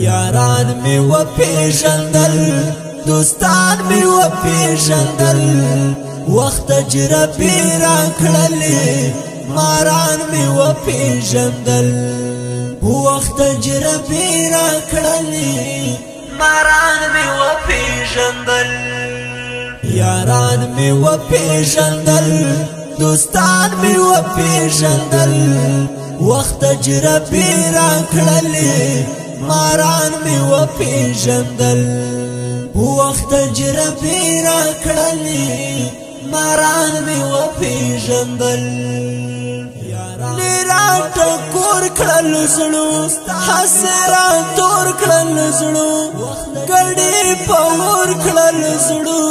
یاران می و پیژندل دوستان می و پیژندل وخت تجربه را کړلې ماران می و پیژندل وخت تجربه را کړلې ماران می و پیژندل یاران می و پیژندل دوستان می و پیژندل وخت تجربه را کړلې ماران می و پیژندل وخت تجربه را کړلې ماران می و پیژندل لیرا ټکور کړل زړو حسرا تور کړل زړو ګړې پور کړل زړو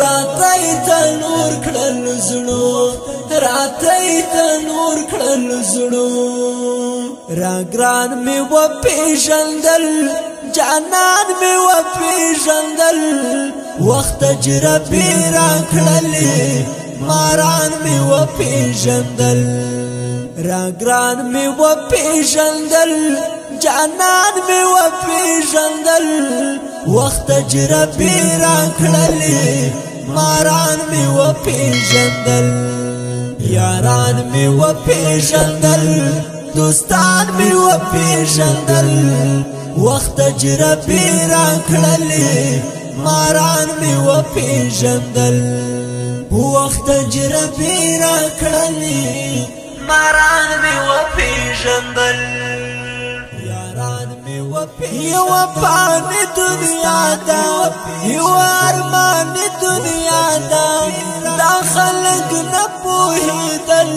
راتای ته نور کړل زړو راتای ته نور کړل زړو را ګران می و پیژندل جانان می و پیژندل وخت تجربه را کړلې ماران می و پیژندل را ګران می و پیژندل جانان می و پیژندل وخت تجربه را کړلې ماران می و پیژندل یاران می و پیژندل دوستان می و پیژندل وخت تجربه را کړلې ماران می و پیژندل وخت تجربه را کړلې ماران می و پیژندل یاران می و پیژندل یو پانی دنیا دا یو ارمان دنیا دا دا خلق نه پوهیدل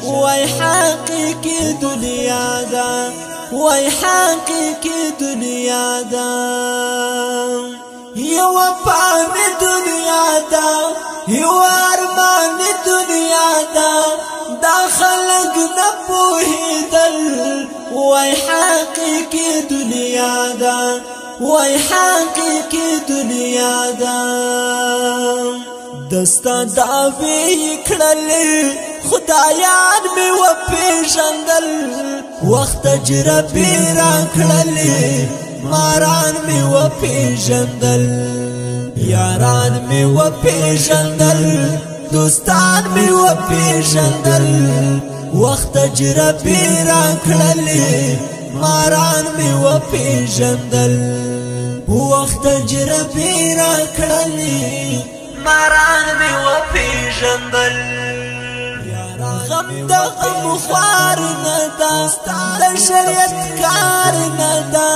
وای حقیقی دنیا دا وای حقیقی دنیا دا یو پانی دنیا دا یو ارمان دنیا دا دا خلق نه پوهیدل وای حقیقی دنیا دا وای حقیقی دنیا دا دستا دعوی کړلې خدایان می و پیژندل وخت تجربه را کړلې ماران می و پیژندل یاران می و پیژندل دوستان می و پیژندل وخت تجربه را کړلې ماران می و پیژندل وخت تجربه را کړلې ماران می و پیژندل غم د غم خوار نه دا د شریعت کار نه دا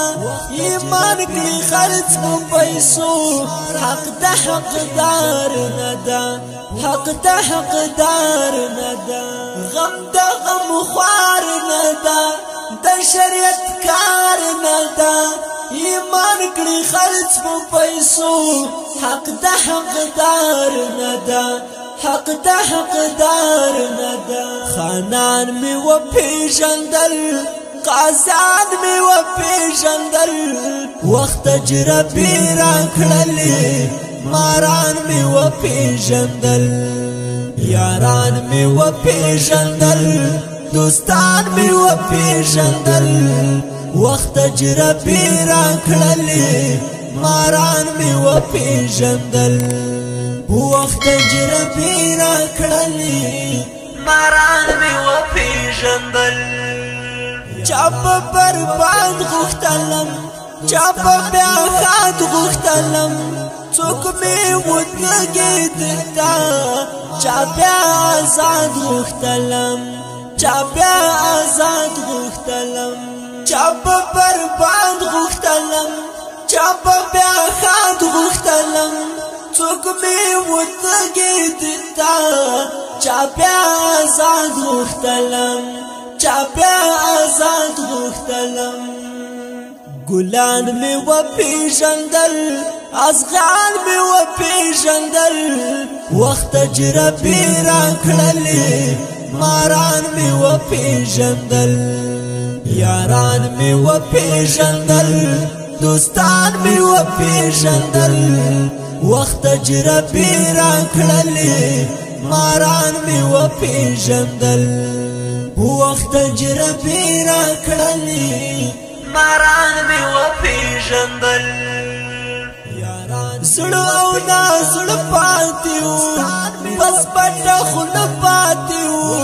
ایمان کې خرڅ په پیسو حق د حقدار نه دا حق د حقدار نه دا غم د غم خوار نه دا د شریعت کار نه دا ایمان کړي خرڅ په پیسو حق د حقدار نه دا حق د حقدار نه دا خانان می و پیژندل قاضیان می و پیژندل وخت تجربه را کړلې ماران می و پیژندل یاران می و پیژندل دوستان می و پیژندل وخت تجربه را کړلې ماران می و پیژندل وخت تجربه را کړلې ماران می و پیژندل چا په برباد غوښتلم چا په بیا خاد غوښتلم څوک می ودګید تا چا بیا آزاد غوښتلم چا بیا آزاد غوښتلم چا په برباد غوښتلم چا په بیا خاد غوښتلم څوک می ودګید تا چا بیا آزاد غوښتلم چا بیا آزاد غوښتلم ګلان می و پیژندل ازغال می و پیژندل وخت تجربه را کړلې ماران می و پیژندل یاران می و پیژندل دوستان می و پیژندل وخت تجربه را کړلې ماران می و پیژندل وخت تجربه را کړلې ماران می و پیژندل زړه او نازړه پاتې وو بس پټه خوله پاتې وو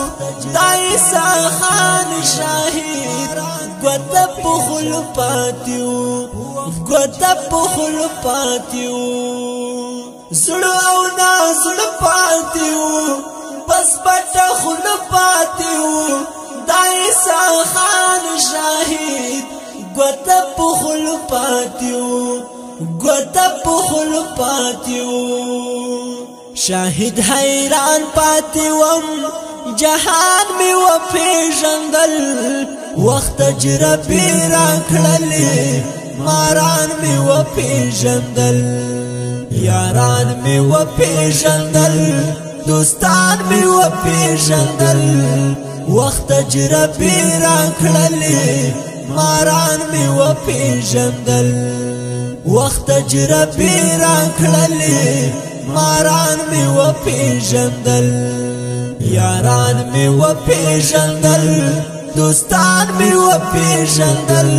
دا عیسی خان شاهد ګوته په خوله پاتې وو ګوته په خوله پاتې وو زړه او نازړه پاتې وو بس پټه خوله پاتې وو دا عیسی خان شاهد ګوته په خوله پاتې وو ګوته په خوله پاتې وو شاهد حیران پاتې وم جهان مې وپېژندل وخت تجربې راکړلې ماران مې وپېژندل یاران مې وپېژندل دوستان مې وپېژندل وخت تجربې راکړلې ماران مې وپېژندل وخت تجربې راکړلې ماران مې وپېژندل یاران مې وپېژندل دوستان مې وپېژندل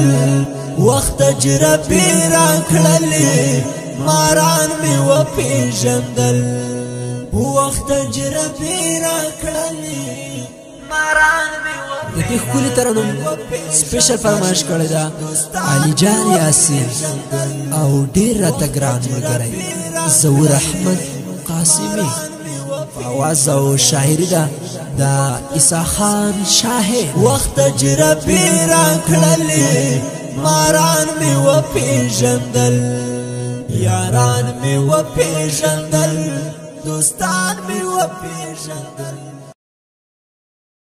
وخت تجربې راکړلې ماران مې وپېژندل وخت تجربې راکړلې ماران مې د دې ښکلي ترنم سپیشل فرمایش کړی دا علي جان یاسین او ډېر راته ګران ملګری ظهور احمد قاسمي آواز او شاعري ده د عیسی خان شاهد وخت تجربې راکړلې ماران مې وپېژندل یاران مې وپېژندل دوستان مې وپېژندل